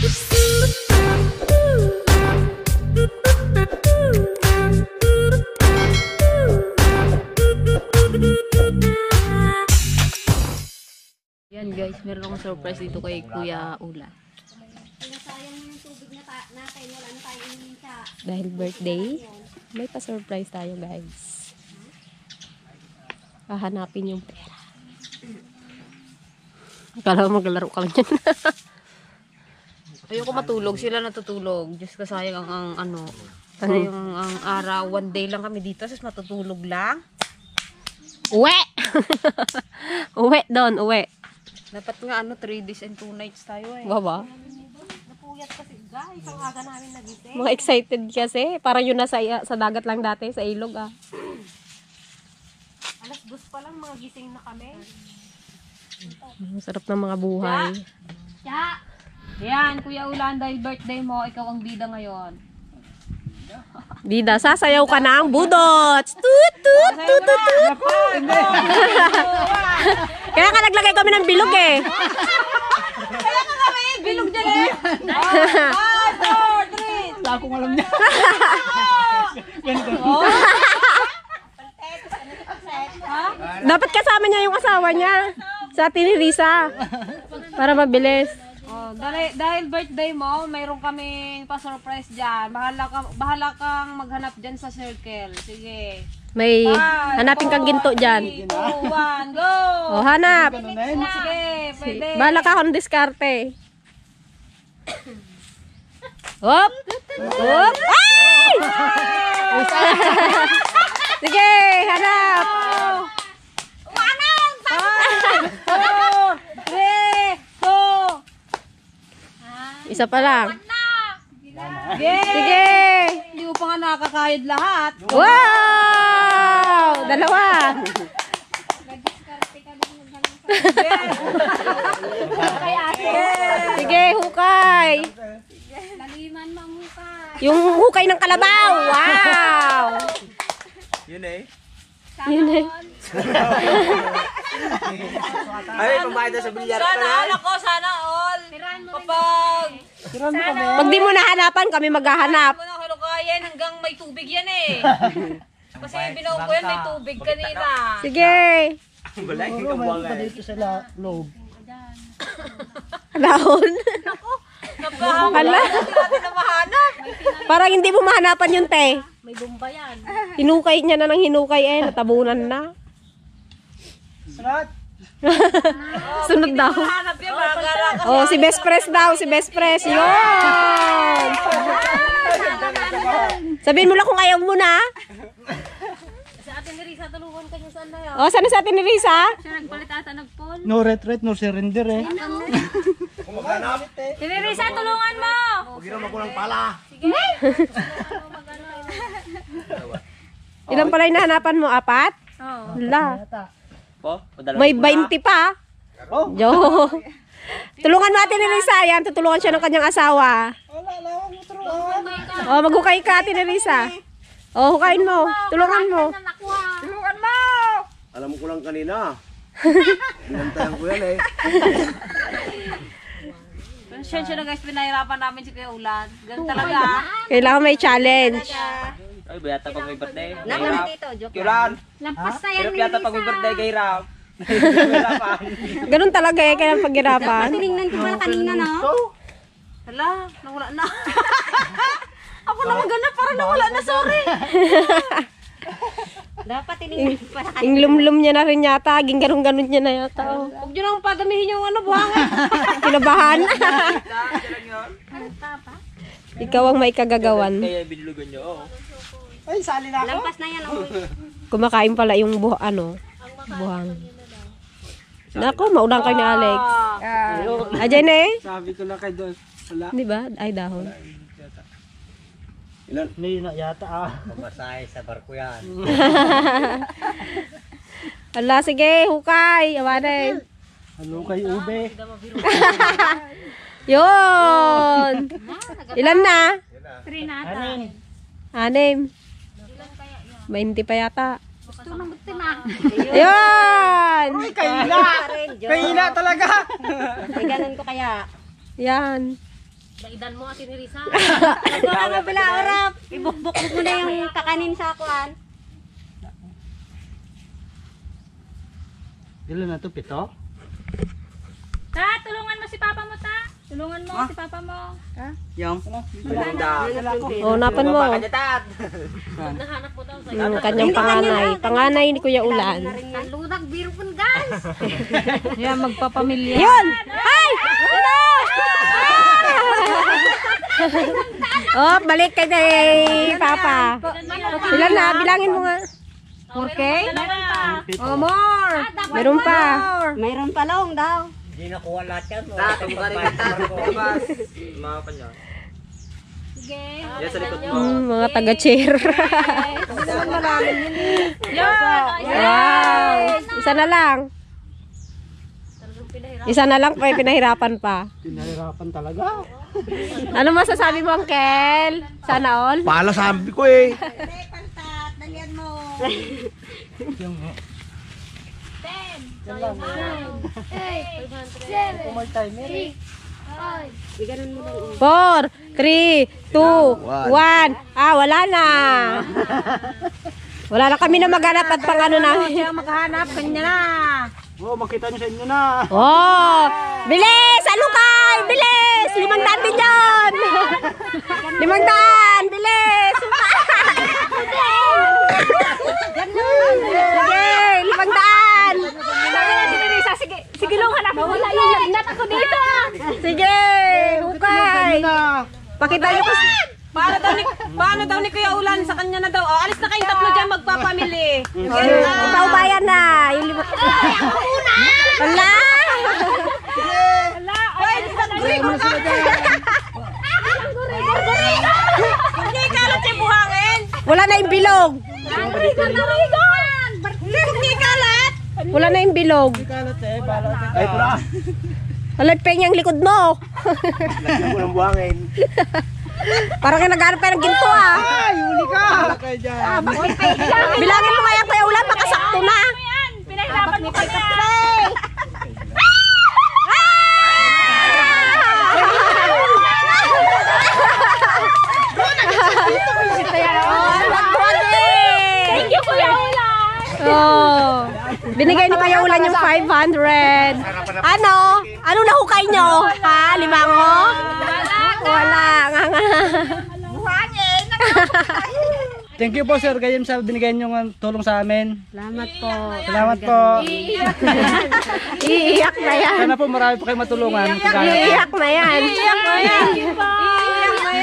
Yan guys, meron akong surprise dito kay Kuya Ula. Dahil birthday, may pa-surprise tayo guys. Hahanapin yung pera. Akala mo maglaro ka lang yan. Ayoko matulog, sila natutulog. Diyos ko sayang ang ano. Kasi ang araw, one day lang kami dito, tapos matutulog lang. Uwe! Uwe doon, uwe. Dapat nga 3 days and 2 nights tayo eh. Baba? Napuyat kasi guys, ang aga namin nagising. Mga excited kasi, para yun na sa dagat lang dati, sa ilog ah. Alas 2 pa lang, mga gising na kami. Sarap ng mga buhay. Ya! Yan, Kuya Ulan, dahil birthday mo, ikaw ang bida ngayon. Bida, sasayaw ka na ang budots! Tut, tut, tut, tut, tut! Kaya ka naglagay kami ng bilog eh. Kaya ka kami bilog dyan eh. 1, 2, 3. Wala akong alam niya. Dapat kasama niya yung asawa niya. Sa atin ni Risa. Para mabilis. Oh, dahil birthday mo, mayroon kaming pa-surprise dyan. Bahala kang maghanap dyan sa circle. Sige. May hanapin kang ginto dyan. 3, 2, 1, go! Oh, hanap. Sige, pwede. Bahala ka kung diskarte. Hop! Hop! Ay! Sige, hanap. 1, 2, 3, 2. Isa pa lang. Sige! Hindi mo pa nga nakakayod lahat. Wow! 2. Sige, hukay. Laliman mo ang hukay. Yung hukay ng kalabaw. Wow! Yun eh. Yun eh. Ay, pambayad na sa bilyar. Sana anak ko, sana all. Tirahan mo Kapag rin. di mo nahanapan, kami maghahanap. Mo na kinukayan hanggang may tubig yan eh. Kasi binuo ko yan, may tubig kanina. Sige. Wala yung kabuangay. Dito sa loob. Dahon. Hala. Hindi natin na mahanap. Parang hindi mo mahanapan yung te. May bomba yan. Hinukay niya na ng hinukay eh. Natabunan na. Sunod. Sunod daw. Hanap yan, magagala ka. Oh, si Best Press daw. Si Best Press. Yun. Sabihin mo lang kung ayaw mo na. Sa atin ni Risa, tulungan ka niya saan na yan. Oh, sana sa atin ni Risa? Siya nagpalit ata nagpon. No retreat, no surrender eh. Kung maghanap, Si Risa, tulungan mo! huwag ginawa makulang pala. Ilan pala yung nahanapan mo? 4? Oo. Wala. Po? May 20 pa. Oh. Jo. Tulungan natin ni Risa. Yan, tutulungan siya ng kanyang asawa. Wala, lawang mo turuan. Oh, maghukay ka, Ate Risa. Oh, hukayin mo. Tulungan mo. Tulungan mo! Alam ko lang kanina. Binantayan ko yan eh. Pasensya na guys, pinahirapan namin si Kuya Ulan. Ganun talaga. Kailangan may challenge. Ay, bayata pag may birthday. Naman dito, joke Kiran. Lampas na yan Pero ni piyata Risa. pag may birthday kay Ram. Ganun talaga eh, kaya paghirapan. Tinignan ko pala kanina, no? Hala, nawala na. Ako na maganda, parang nawala na, sorry. Dapat tinignan ko pala kanina. Inglum-lum niya na rin yata. Ganun-ganun niya na yata. Oh. Huwag nyo nang padamihin yung buhangin. Kinabahan. Tapa. Ikaw ang may kagagawan. Kaya binulugan nyo, oh. Ay, sali na ako. Lampas na yan, oh. Kumakain pala yung buhang. Nako, maudang kayo ni Alex. Ayan na eh. Sabi ko na kay Don. Wala. Di ba? Ay, dahon. Ilan? Hindi na yata ah. Mamasay sa barko yan. Ala, sige, hukay. Awanin. Halo kay Ube. Yun. Ilan na? 3 nata. 6. 20 pa yata. Gusto nang buti na. Ayun. Kaya na talaga. Ay, ganun ko kaya. Yan. Daidan mo Ate Risa. Ito na pala, orap. Ibukbuk mo na yung kakanin sa akuan. Ilan na to? 7? Ta, tulungan mo si Papa mo, ta. Tulungan mo si Papa mo. Yung? Oh, napan mo. Nahanap mo daw sa Yung kanyang panganay. Panganay ni Kuya Ulan. Lunag, biro pun guys. Yan, magpapamilya. Yun! Ay! Ano? Oh, balik kay Papa. Ilan na? Bilangin mo nga. Okay? Oh, more! Meron pa. Mayroon palong daw. Hindi nakuha lahat yan. Sige. Mga taga-chair. Wow! Isa na lang. Isa na lang pa, pinahirapan pa. Pinahirapan talaga. Ano masasabi mo, Uncle? Sana all? Pala sabi ko eh. Pantat, dalian mo. Yung... Biganan mo lang. 4, 3, 2, 1. Ah, wala na. Wala na kami na maghanap at pang ano namin. Siya maghanap, kanya na. Oh, makita nyo sa inyo na. Oh! Bilis! Alukay! Bilis! 500 din yan! 500! Bilis! Sige! 500! Sabi na si Risa, sige, sige lang hanap. Wala yung lagnat ako dito. Sige! Hukay! Pakita nyo ko. Paano daw ni Kuya Ulan sa kanya na daw. Oh, alis na kayong tatlo dyan magpapamili. Ikaw bayan na! Yung 5... Wala! Hindi kalat siya buhangin. Wala na yung bilog! Hindi kalat. Wala na yung bilog! Ay, ito na. Alagpeng yung likod mo! Lagyan ko ng buhangin. Parang yung naghanap kayo ng ginto ah! Ay, huli ka! Kaya dyan. Bilangin mo kaya Kuya Ulan, makasakto na! Pinahirapan mo kami. Thank you, Kuya Ulan! Oh, binigay ni Kuya Ulan yung 500. Ano? Ano nahukay nyo? Ha? Limango? Wala. Thank you po, Sir Gayem, sa binigay nyo tulong sa amin. Salamat po. Salamat po. Iiyak na yan. Sana po marami po kayo matulungan. Iiyak na yan.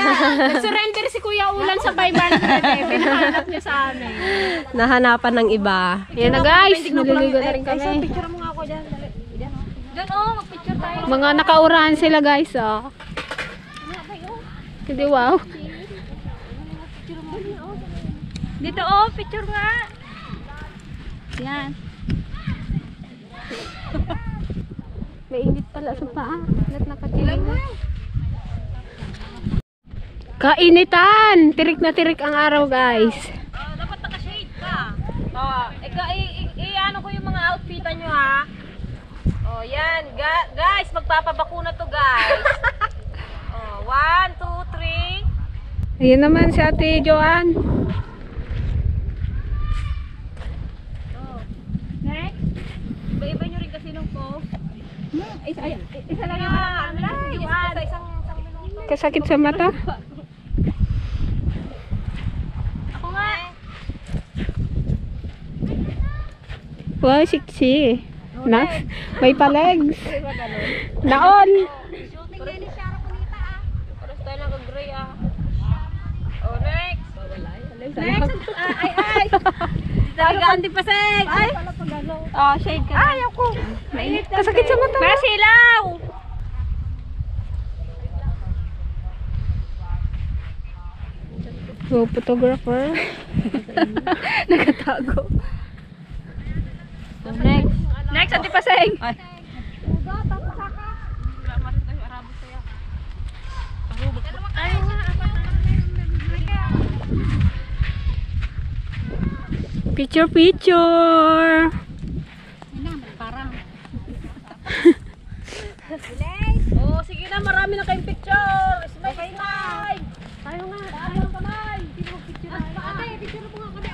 Nag-surrender si Kuya Ulan sa 500 eh. Pinahanap niya sa amin. Nahanapan ng iba. Yan na guys, naliligo na rin kami. Picture mo nga ako dyan. Dyan oh, mag-picture tayo. Mga nakaurahan sila guys, oh. Hindi, wow. Dito oh, picture nga. Yan. May init pala sa paa. Ba't nakatilang na? Kainitan! Tirik na tirik ang araw guys. Dapat naka-shade ka. Oh, ano ko yung mga outfitan nyo ha. Oh, yan. Guys, magpapabakuna to guys. Oh, 1, 2, 3. Ayan naman si Ate Joanne. Next. Iba-iba nyo rin kasi nung post. Isa lang yung isang minuto. Kasakit sa mata. Ako nga. Wow, sexy. Na, may pa-legs. Naon. Paras tayo nag-gray ah. Oh, next. Next. Ay. Talaga, hindi pa seg. Ay. Oh, shade ka. Ay, ako. Mainit. Kasakit sa mata. Masilaw. Oh, photographer. Nakatago. Next. Next, hindi pa seg. Ay. Picture, picture. Oh, Oh, sige na, marami na kayong picture. Smile, smile. Tayo nga, tayo ang kamay. Ate, picture mo nga kami.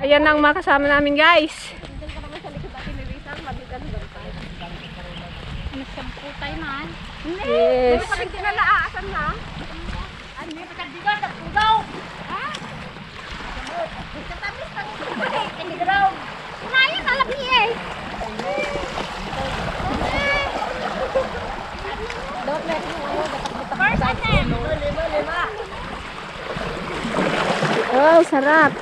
Ayan ang mga kasama namin, guys. Nagsamputay man. Yes. Kinalaasan na. Ano yung pagkadigan? Nagpugaw. Ha? Katamis ng pagkadigan. Kinigraw. Kunayan, alam niya eh. First attempt. Lima. Wow, sarap.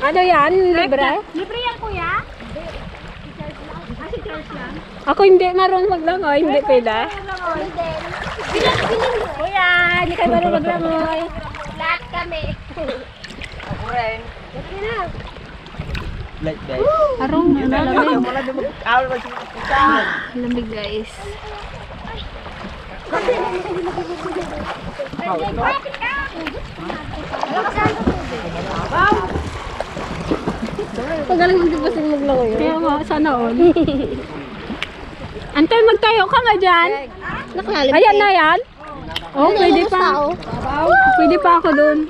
Ano yan? Libre? Libre yan, kuya? Ako hindi marunong maglangoy, hindi pwede. Bilang. Kuya, hindi kayo marunong maglangoy. Lahat kami. Like that. Arong, malamig. Wala din mag-awal ba siya? Malamig, guys. Pagaling mo din basing maglangoy. Kaya nga, sana all. Antay, magtayo ka nga dyan. Nakalalim. Ayan na yan. Oh, pwede pa. Pwede pa ako dun.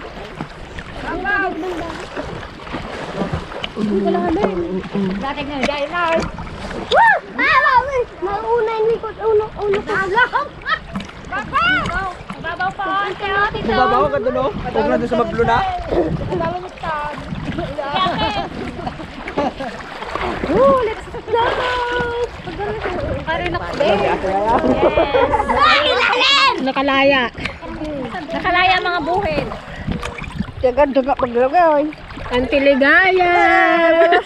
Dating na dahil na. Woo! Mauna yung likod. Ulo ka. Babaw pa. Babaw ka doon, oh. Huwag na doon sa maglo na. Let's go! Nakalaya. Nakalaya mga buhin. Daga paglangoy. Antiligaya.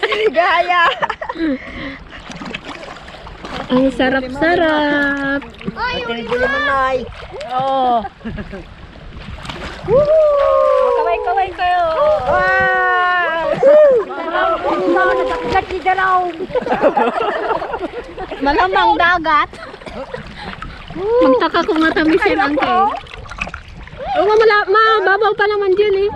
Ligaya. Ang sarap-sarap. Oo. Kaway-kaway kayo. Malamang dagat. Magtaka kung matamisin ang kayo. Oo, mababaw pa naman dyan eh.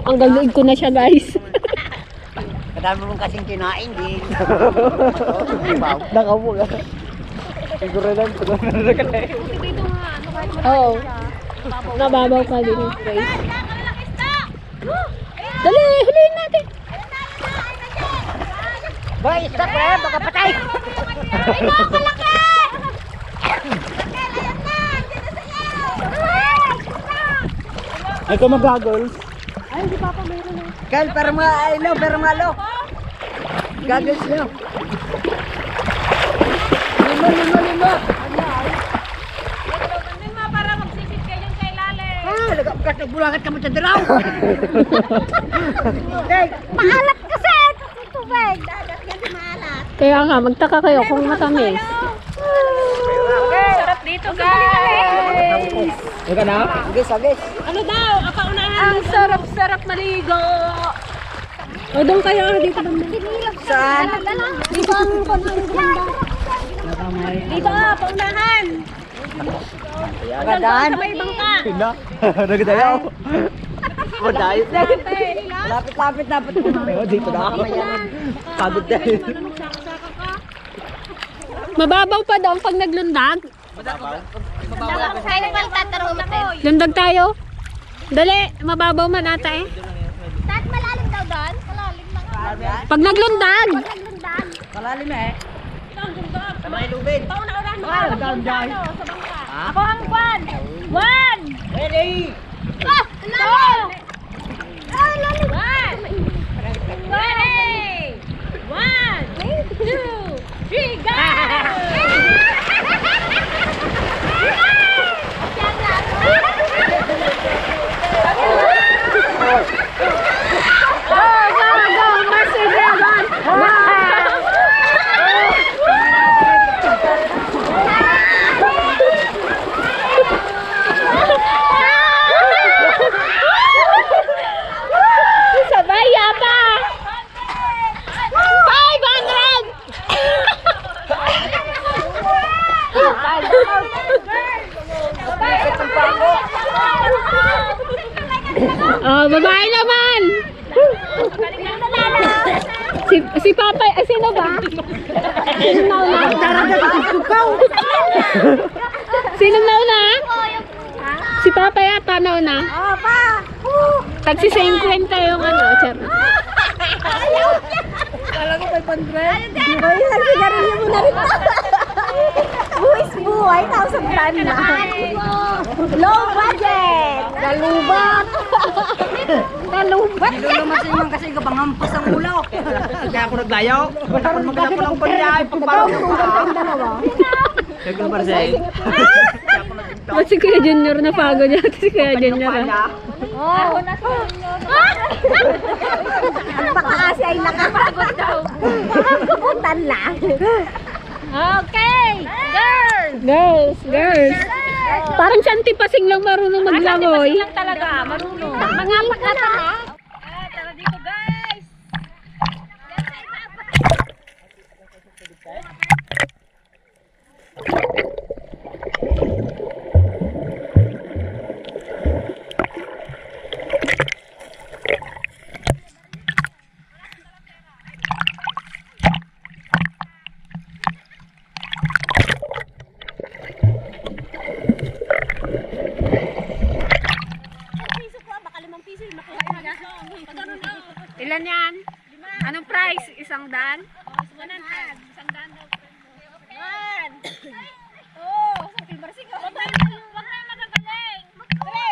Ang gagawin ko na siya, guys. Kadami mong kasing kinain, di. Nakapo ka. Siguro lang. Oo. Nababaw pa din yung guys. Dali, huliin natin. Boy, stop eh, baka patay. Ay, nakalaki! Ay, kung mag-goggles. Kal, para mga, para mga lo. Gagawin nyo. Lima. Para magsisit kayo sa ilalim. Lagap nagbulangat ka mo sa diraw. Maalat kasi! Tubig! Dagat yan maalat. Kaya nga, magtaka kayo kung matamis. Sarap dito, guys. Huwag ka na? Agis. Ano daw? Kaunahan. Ang sarap-sarap maligo. O, doon kayo. Dito ba? Saan? Dito ang pagkakaganda. Dito, paunahan. Agadaan. Sa may bangka. Pina. Nagdayaw. Madayos na. Lapit. Oh, dito na ako. Pagod dahil. Mababaw pa doon pag naglundag. Kaya naman tatarong Lundag tayo. Dali, mababaw man ata eh. Tat malalim daw doon? Malalim lang. Pag naglundag. Naglundag. Malalim eh. Sa may lubid. Pauna-unahan mo. Down dyan. Sa bangka. Ako ang kwan. One. Ready. Ah! Lalim! Ah, lalim! One. Ready. 1, 2, 3, go! Oh, babae naman. Si Papa, ay sino ba? Sino nauna? Sino nauna? Si Papa yata nauna. Oh, pa. Tagsi 50 yung ano, char. Kala ko 500. Ay, nagsigarilyo mo na rin. Buwis buhay, 1,000 plan na. Low budget. Galubat. Galubat. Lulumasin man kasi kapangampas ang ulo. Kaya ako naglayaw. Kung magkala ko ng kunyay, pagparang ko. Kaya ko para sa'yo. Ba't si Kuya Junior na pago niya? Si Kuya Junior. Oh, baka kasi ay nakapagod daw. Nakakapuntan lang. Okay, girls! Girls. Parang Shanti Pasing lang marunong maglangoy. Lang talaga, marunong. Mga pagkata ha? Tara dito guys! Ilan yan? Anong price? 100? Isang daan daw. Oh, sa Pilmarsi ka. Wag tayo magagaling. Pre!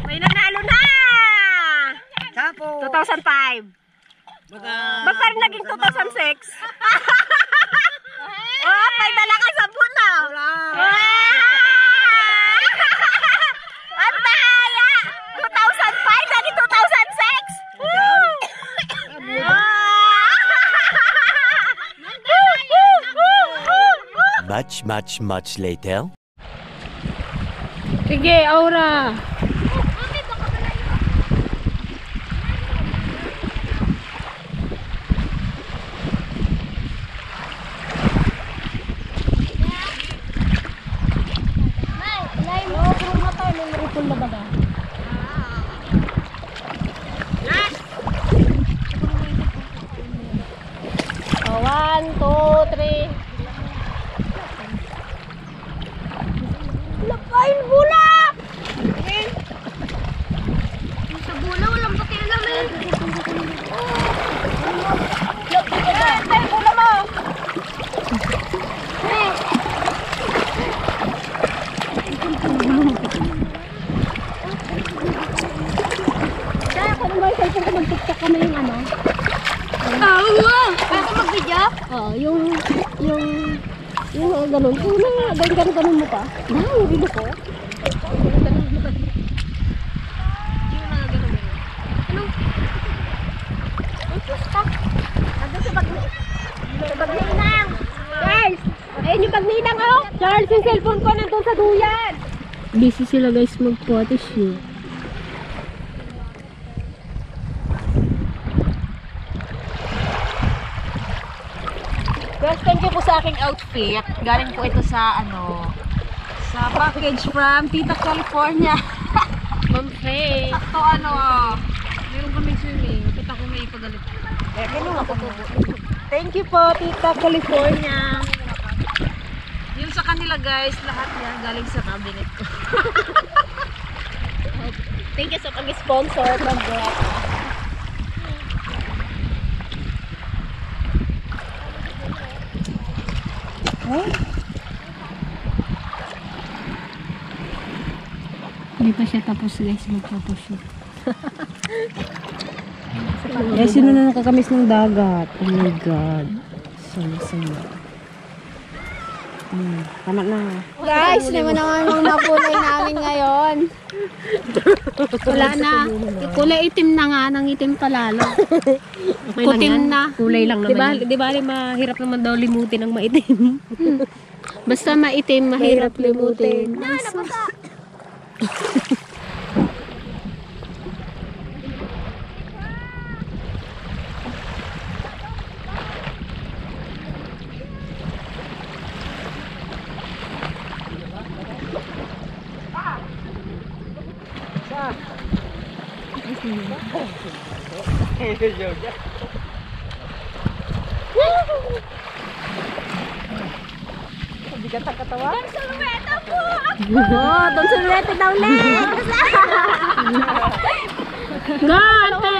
May nanalo na! Sapo. 2005. Ba't parang naging 2006? Oh, may dala ka sa na. Ang daya! 2005, naging 2006! Much later. Sige, Aura. Lapain bulak! Sa bula, walang pakialam eh. Tay, bula mo! Kaya ako naman sa isang mag-tiktok kami yung ano. Kaya ako mag-video? Oo, yung ganun. Ganun mo pa. Yung rilo ko. Guys, ayun yung pagninang oh. Charles, yung cellphone ko nandun sa duyan. Busy sila guys mag-photoshoot. Guys, thank you po sa aking outfit. Galing po ito sa sa package from Tita California. Ma'am Faye. Sakto meron kami swimming. Kita ko may pagalit. Thank you po, Tita California. Yun sa kanila guys, lahat yan galing sa cabinet ko. Thank you sa pag-sponsor from Greta. Hindi pa siya tapos guys mag-photoshoot. Eh, sino na nakakamiss ng dagat? Oh my God. Sama-sama. Tama na. Guys, naman naman mga kulay namin ngayon. Wala na. Kulay itim na nga, nang itim palalo. Puting na. Kulay lang naman. Di ba mahirap naman daw limutin ang maitim? Basta maitim, mahirap limutin. Oh, doon sulwete daw ulit. Gante!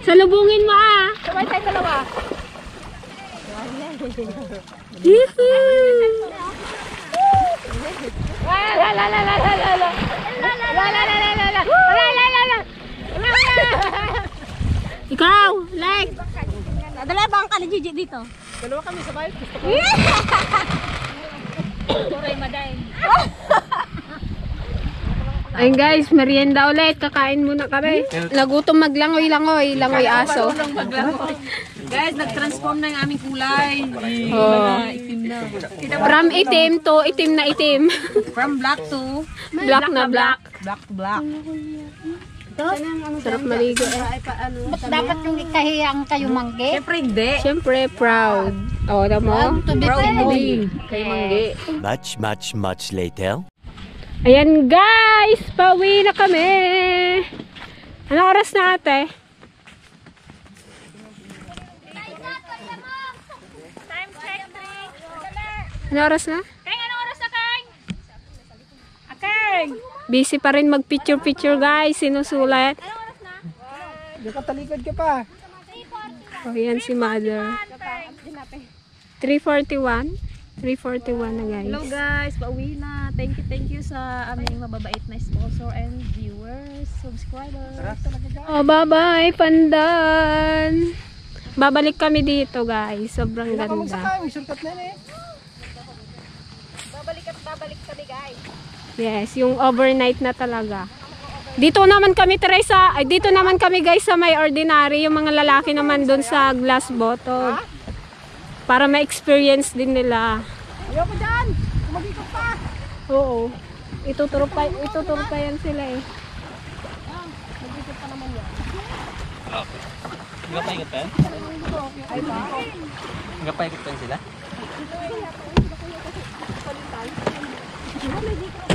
Salubungin mo ah! Sabay tayo dalawa. Ikaw, like! Dalawa ba ang kala Gigi dito? Dalawa kami sabay. Gusto ko. Ayun guys, merienda ulit. Kakain muna kami. Nagutom maglangoy-langoy. Langoy aso. Guys, nag-transform na yung aming kulay. Oh. Itim na. From itim to itim na itim. From black to Black na black. black to black. Sarap maligo eh. Dapat yung ikahiyang kayo mangge. Siyempre hindi. Siyempre, proud. O, alam mo? Kayo manggi. Much later. Ayan guys, pauwi na kami. Ano oras na ate? Ano oras na? Busy pa rin mag-picture guys, sinusulat. Nakatalikod ka pa. O yan si mother. 3:41. 3:41 na guys. Hello guys, pauwi na. Thank you sa aming mababait na sponsor and viewers, subscribers. Oh, bye-bye, pandan. Babalik kami dito guys. Sobrang ganda. Surkat na eh. Babalik kami guys. Yes, yung overnight na talaga. Dito naman kami dito naman kami guys sa may ordinary, yung mga lalaki naman doon sa glass bottle. Para ma-experience din nila. Ayoko dyan. Kumagikot pa. Oo. Ituturo pa yan sila eh. Nagpaikot pa yan? Nagpaikot pa yan sila?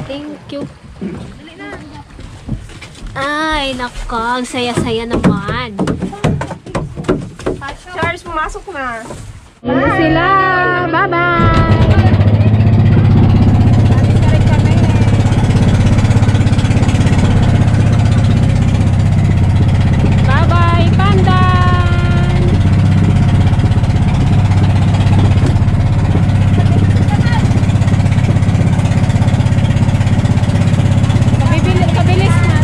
Thank you. Ay, nako, ang saya-saya naman. Charles, pumasok na. Ano sila? Bye-bye! Bye-bye, pandan! Kabilis na.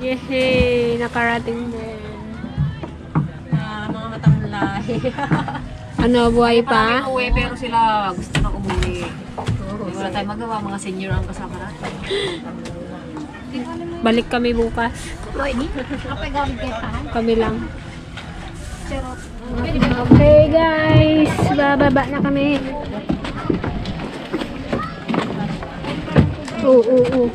Yehey! Nakarating din. Mga matamlay. Ano, buhay pa? Uwi pero sila gusto na umuwi. Wala tayong magawa, mga senior ang kasama natin. Balik kami bukas. Kami lang. Okay guys, bababa na kami. Oo.